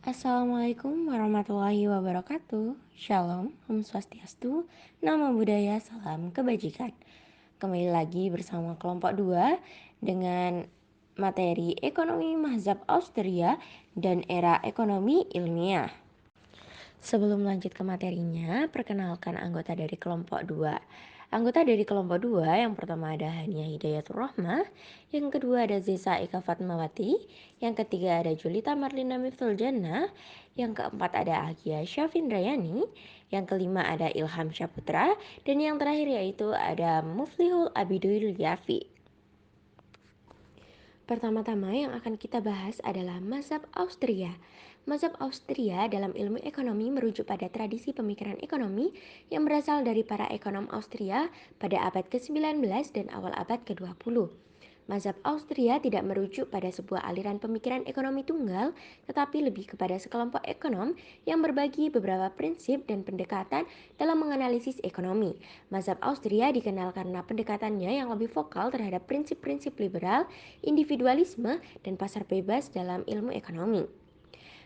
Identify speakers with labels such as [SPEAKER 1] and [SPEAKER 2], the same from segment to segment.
[SPEAKER 1] Assalamualaikum warahmatullahi wabarakatuh. Shalom, Om Swastiastu, Namo Buddhaya, Salam Kebajikan. Kembali lagi bersama kelompok 2 dengan materi ekonomi mazhab Austria dan era ekonomi ilmiah. Sebelum lanjut ke materinya, perkenalkan anggota dari kelompok 2. Anggota dari kelompok 2 yang pertama ada Hania Hidayatur Rahmah, yang kedua ada Zesa Eka Fatmawati, yang ketiga ada Julita Marlina Miftul Jannah, yang keempat ada Agia Syafin Rayani, yang kelima ada Ilham Syaputra, dan yang terakhir yaitu ada Muflihul Abidul Yafi. Pertama-tama yang akan kita bahas adalah mazhab Austria. Mazhab Austria dalam ilmu ekonomi merujuk pada tradisi pemikiran ekonomi yang berasal dari para ekonom Austria pada abad ke-19 dan awal abad ke-20. Mazhab Austria tidak merujuk pada sebuah aliran pemikiran ekonomi tunggal, tetapi lebih kepada sekelompok ekonom yang berbagi beberapa prinsip dan pendekatan dalam menganalisis ekonomi. Mazhab Austria dikenal karena pendekatannya yang lebih vokal terhadap prinsip-prinsip liberal, individualisme, dan pasar bebas dalam ilmu ekonomi.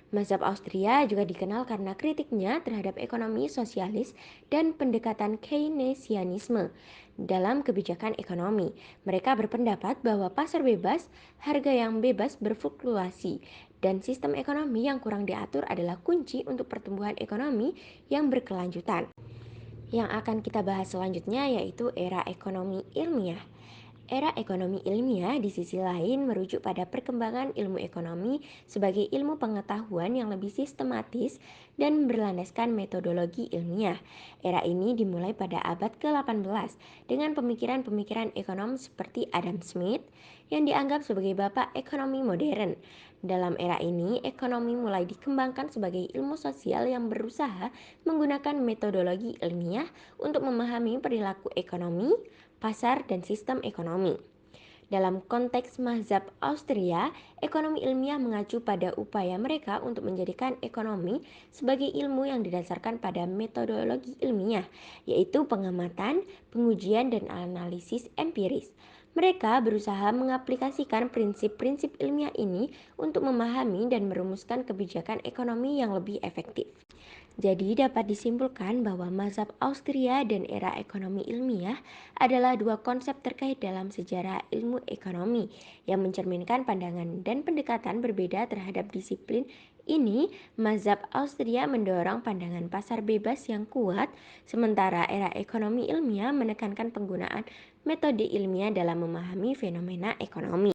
[SPEAKER 1] Mazhab Austria juga dikenal karena kritiknya terhadap ekonomi sosialis dan pendekatan Keynesianisme dalam kebijakan ekonomi. Mereka berpendapat bahwa pasar bebas, harga yang bebas berfluktuasi, dan sistem ekonomi yang kurang diatur adalah kunci untuk pertumbuhan ekonomi yang berkelanjutan. Yang akan kita bahas selanjutnya yaitu era ekonomi ilmiah. Era ekonomi ilmiah di sisi lain merujuk pada perkembangan ilmu ekonomi sebagai ilmu pengetahuan yang lebih sistematis dan berlandaskan metodologi ilmiah. Era ini dimulai pada abad ke-18 dengan pemikiran-pemikiran ekonom seperti Adam Smith yang dianggap sebagai bapak ekonomi modern. Dalam era ini, ekonomi mulai dikembangkan sebagai ilmu sosial yang berusaha menggunakan metodologi ilmiah untuk memahami perilaku ekonomi, pasar, dan sistem ekonomi. Dalam konteks mazhab Austria, ekonomi ilmiah mengacu pada upaya mereka untuk menjadikan ekonomi sebagai ilmu yang didasarkan pada metodologi ilmiah, yaitu pengamatan, pengujian, dan analisis empiris. Mereka berusaha mengaplikasikan prinsip-prinsip ilmiah ini untuk memahami dan merumuskan kebijakan ekonomi yang lebih efektif. Jadi dapat disimpulkan bahwa mazhab Austria dan era ekonomi ilmiah adalah dua konsep terkait dalam sejarah ilmu ekonomi yang mencerminkan pandangan dan pendekatan berbeda terhadap disiplin ini. Mazhab Austria mendorong pandangan pasar bebas yang kuat, sementara era ekonomi ilmiah menekankan penggunaan metode ilmiah dalam memahami fenomena ekonomi.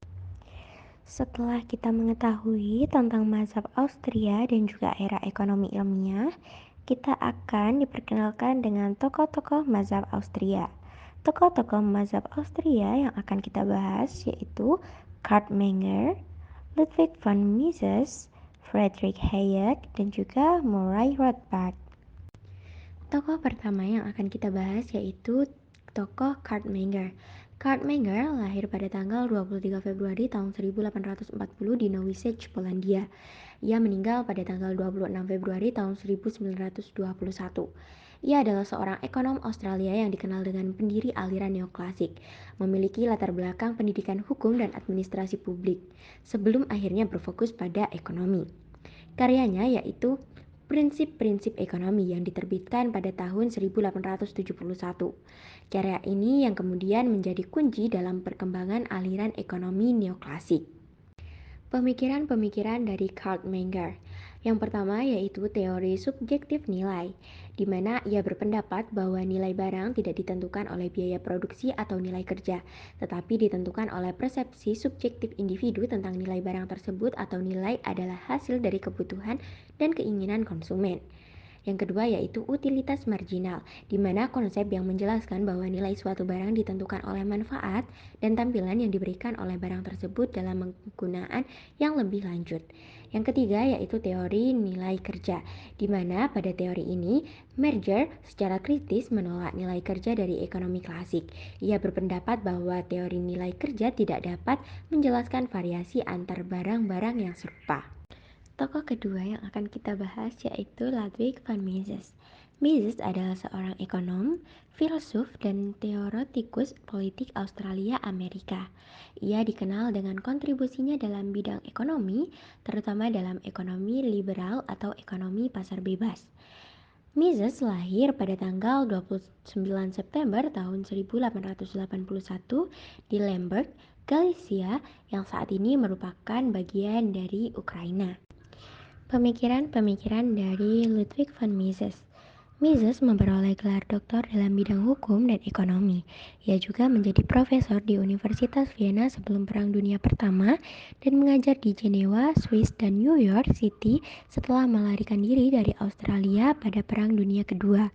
[SPEAKER 1] Setelah kita mengetahui tentang mazhab Austria dan juga era ekonomi ilmiah, kita akan diperkenalkan dengan tokoh-tokoh mazhab Austria. Tokoh-tokoh mazhab Austria yang akan kita bahas yaitu Kurt Menger, Ludwig von Mises, Friedrich Hayek, dan juga Murray Rothbard. Tokoh pertama yang akan kita bahas yaitu tokoh Kurt Menger. Kurt Menger lahir pada tanggal 23 Februari tahun 1840 di Nowy Sącz, Polandia. Ia meninggal pada tanggal 26 Februari tahun 1921. Ia adalah seorang ekonom Australia yang dikenal dengan pendiri aliran neoklasik, memiliki latar belakang pendidikan hukum dan administrasi publik, sebelum akhirnya berfokus pada ekonomi. Karyanya yaitu Prinsip-prinsip ekonomi yang diterbitkan pada tahun 1871. Karya ini yang kemudian menjadi kunci dalam perkembangan aliran ekonomi neoklasik. Pemikiran-pemikiran dari Kurt Menger. Yang pertama yaitu teori subjektif nilai, di mana ia berpendapat bahwa nilai barang tidak ditentukan oleh biaya produksi atau nilai kerja, tetapi ditentukan oleh persepsi subjektif individu tentang nilai barang tersebut atau nilai adalah hasil dari kebutuhan dan keinginan konsumen. Yang kedua yaitu utilitas marginal, di mana konsep yang menjelaskan bahwa nilai suatu barang ditentukan oleh manfaat dan tampilan yang diberikan oleh barang tersebut dalam penggunaan yang lebih lanjut. Yang ketiga yaitu teori nilai kerja, di mana pada teori ini Merger secara kritis menolak nilai kerja dari ekonomi klasik. Ia berpendapat bahwa teori nilai kerja tidak dapat menjelaskan variasi antar barang-barang yang serupa. Tokoh kedua yang akan kita bahas yaitu Ludwig von Mises. Mises adalah seorang ekonom, filsuf, dan teoretikus politik Australia-Amerika. Ia dikenal dengan kontribusinya dalam bidang ekonomi, terutama dalam ekonomi liberal atau ekonomi pasar bebas. Mises lahir pada tanggal 29 September tahun 1881 di Lemberg, Galicia, yang saat ini merupakan bagian dari Ukraina. Pemikiran-pemikiran dari Ludwig von Mises. Mises memperoleh gelar doktor dalam bidang hukum dan ekonomi. Ia juga menjadi profesor di Universitas Vienna sebelum Perang Dunia Pertama dan mengajar di Jenewa, Swiss, dan New York City setelah melarikan diri dari Australia pada Perang Dunia Kedua.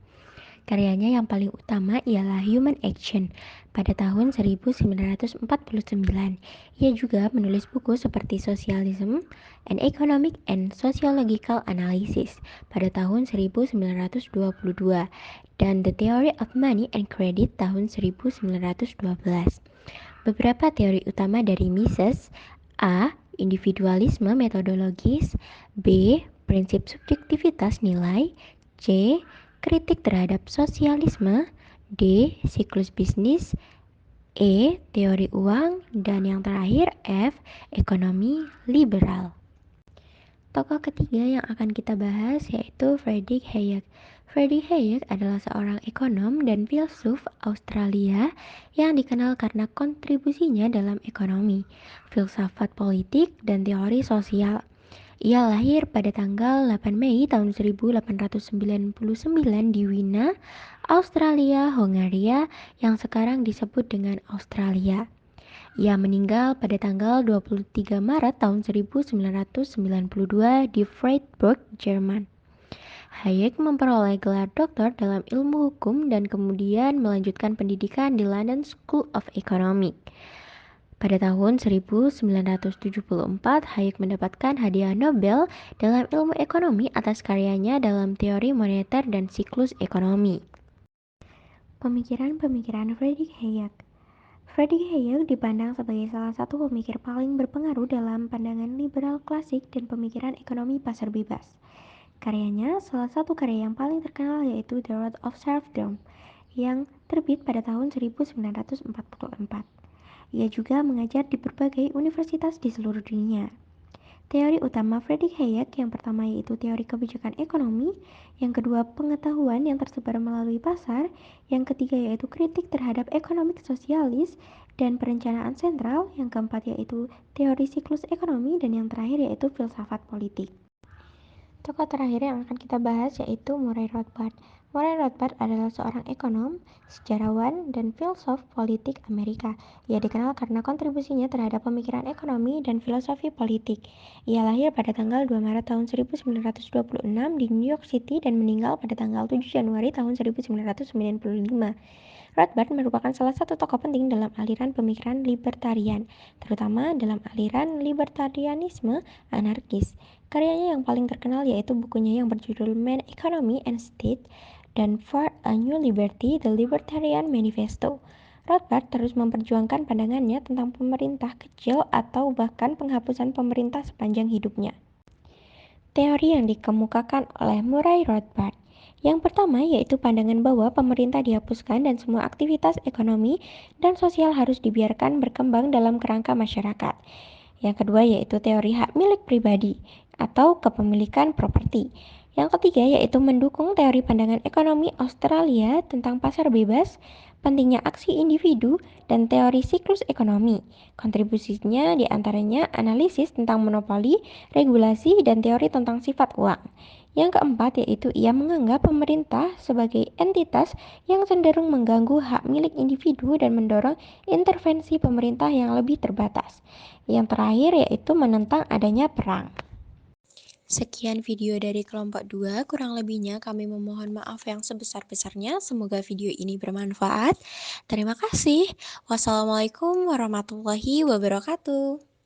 [SPEAKER 1] Karyanya yang paling utama ialah Human Action pada tahun 1949. Ia juga menulis buku seperti Socialism, An Economic and Sociological Analysis pada tahun 1922 dan The Theory of Money and Credit tahun 1912. Beberapa teori utama dari Mises: A. Individualisme metodologis, B. Prinsip subjektivitas nilai, C. Kritik terhadap sosialisme, D. Siklus bisnis, E. Teori uang, dan yang terakhir F. Ekonomi liberal. Tokoh ketiga yang akan kita bahas yaitu Friedrich Hayek. Friedrich Hayek adalah seorang ekonom dan filsuf Australia yang dikenal karena kontribusinya dalam ekonomi, filsafat politik, dan teori sosial. Ia lahir pada tanggal 8 Mei tahun 1899 di Wina, Australia, Hongaria, yang sekarang disebut dengan Australia. Ia meninggal pada tanggal 23 Maret tahun 1992 di Freiburg, Jerman. Hayek memperoleh gelar doktor dalam ilmu hukum dan kemudian melanjutkan pendidikan di London School of Economics. Pada tahun 1974, Hayek mendapatkan hadiah Nobel dalam ilmu ekonomi atas karyanya dalam teori moneter dan siklus ekonomi. Pemikiran-pemikiran Friedrich Hayek. Friedrich Hayek dipandang sebagai salah satu pemikir paling berpengaruh dalam pandangan liberal klasik dan pemikiran ekonomi pasar bebas. Karyanya, salah satu karya yang paling terkenal yaitu The Road of Serfdom, yang terbit pada tahun 1944. Ia juga mengajar di berbagai universitas di seluruh dunia. Teori utama Friedrich Hayek yang pertama yaitu teori kebijakan ekonomi, yang kedua pengetahuan yang tersebar melalui pasar, yang ketiga yaitu kritik terhadap ekonomi sosialis dan perencanaan sentral, yang keempat yaitu teori siklus ekonomi, dan yang terakhir yaitu filsafat politik. Tokoh terakhir yang akan kita bahas yaitu Murray Rothbard. Murray Rothbard adalah seorang ekonom, sejarawan, dan filsuf politik Amerika. Ia dikenal karena kontribusinya terhadap pemikiran ekonomi dan filosofi politik. Ia lahir pada tanggal 2 Maret tahun 1926 di New York City dan meninggal pada tanggal 7 Januari tahun 1995. Rothbard merupakan salah satu tokoh penting dalam aliran pemikiran libertarian, terutama dalam aliran libertarianisme anarkis. Karyanya yang paling terkenal yaitu bukunya yang berjudul Man, Economy, and State dan For a New Liberty, The Libertarian Manifesto. Rothbard terus memperjuangkan pandangannya tentang pemerintah kecil atau bahkan penghapusan pemerintah sepanjang hidupnya. Teori yang dikemukakan oleh Murray Rothbard. Yang pertama yaitu pandangan bahwa pemerintah dihapuskan dan semua aktivitas ekonomi dan sosial harus dibiarkan berkembang dalam kerangka masyarakat. Yang kedua yaitu teori hak milik pribadi atau kepemilikan properti. Yang ketiga yaitu mendukung teori pandangan ekonomi Australia tentang pasar bebas, pentingnya aksi individu, dan teori siklus ekonomi. Kontribusinya diantaranya analisis tentang monopoli, regulasi, dan teori tentang sifat uang. Yang keempat yaitu ia menganggap pemerintah sebagai entitas yang cenderung mengganggu hak milik individu dan mendorong intervensi pemerintah yang lebih terbatas. Yang terakhir yaitu menentang adanya perang. Sekian video dari kelompok 2, kurang lebihnya kami memohon maaf yang sebesar-besarnya. Semoga video ini bermanfaat. Terima kasih. Wassalamualaikum warahmatullahi wabarakatuh.